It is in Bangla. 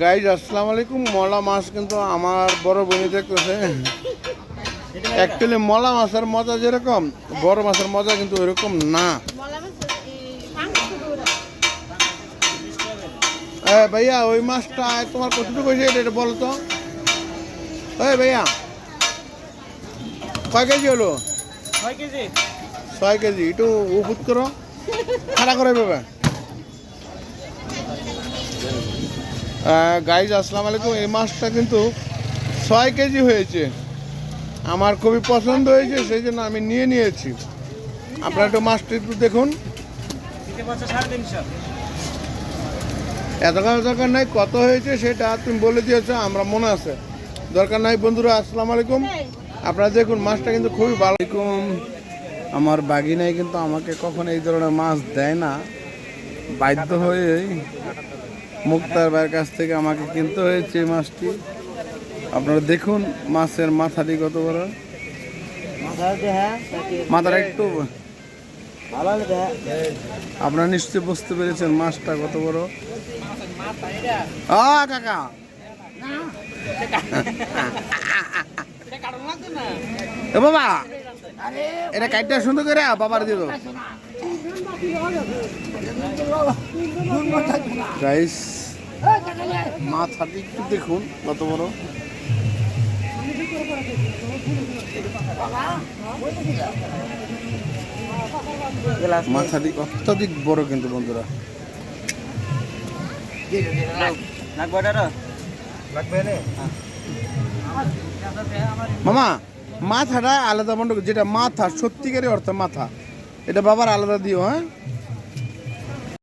গাইজ আসসালামু আলাইকুম। মলা মাছ কিন্তু আমার বড় বোনই দেখতেছে। অ্যাকচুয়ালি মলা মাছের মজা যেরকম, বড় মাছের মজা কিন্তু ওইরকম না। ভাইয়া ওই মাছটা তোমার কতটুকু হয়েছে এটা বলো তো। ভাইয়া কয় কেজি হলো? 6 কেজি। 6 কেজি। একটু উপুত করো, খাড়া করে বাবা। গাইজ আসসালামু আলাইকুম। এই মাছটা কিন্তু 6 কেজি হয়েছে। আমার খুবই পছন্দ হয়েছে, সেই জন্য আমি নিয়েছি। আপনারা একটু মাছটা একটু দেখুন। এত দরকার নাই, কত হয়েছে সেটা তুমি বলে দিয়েছো, আমরা মনে আছে, দরকার নাই। বন্ধুরা আসসালামু আলাইকুম। আপনারা দেখুন মাছটা কিন্তু খুবই ভালো। আমার বাগিনাই কিন্তু আমাকে কখনো এই ধরনের মাছ দেয় না, বাধ্য হয়ে মুক্তার ভাইয়ের কাছ থেকে আমাকে কিনতে হয়েছে এই মাছটি। আপনারা দেখুন মাছের মাথাটি কত বড়। মাথাটা একটু আপনারা নিশ্চয়ই বুঝতে পেরেছেন মাছটা কত বড়। কাকা বাবা, এটা কাইটটা সুন্দর করে বাবার দিল। গাইস মাথাটি একটু দেখুন কত বড়। মাথাটি অত্যাধিক বড় কিন্তু বন্ধুরা। মামা মাথাটা আলাদা বন্ধ, যেটা মাথা সত্যিকারের অর্থ মাথা, এটা বাবার আলাদা দিও। হ্যাঁ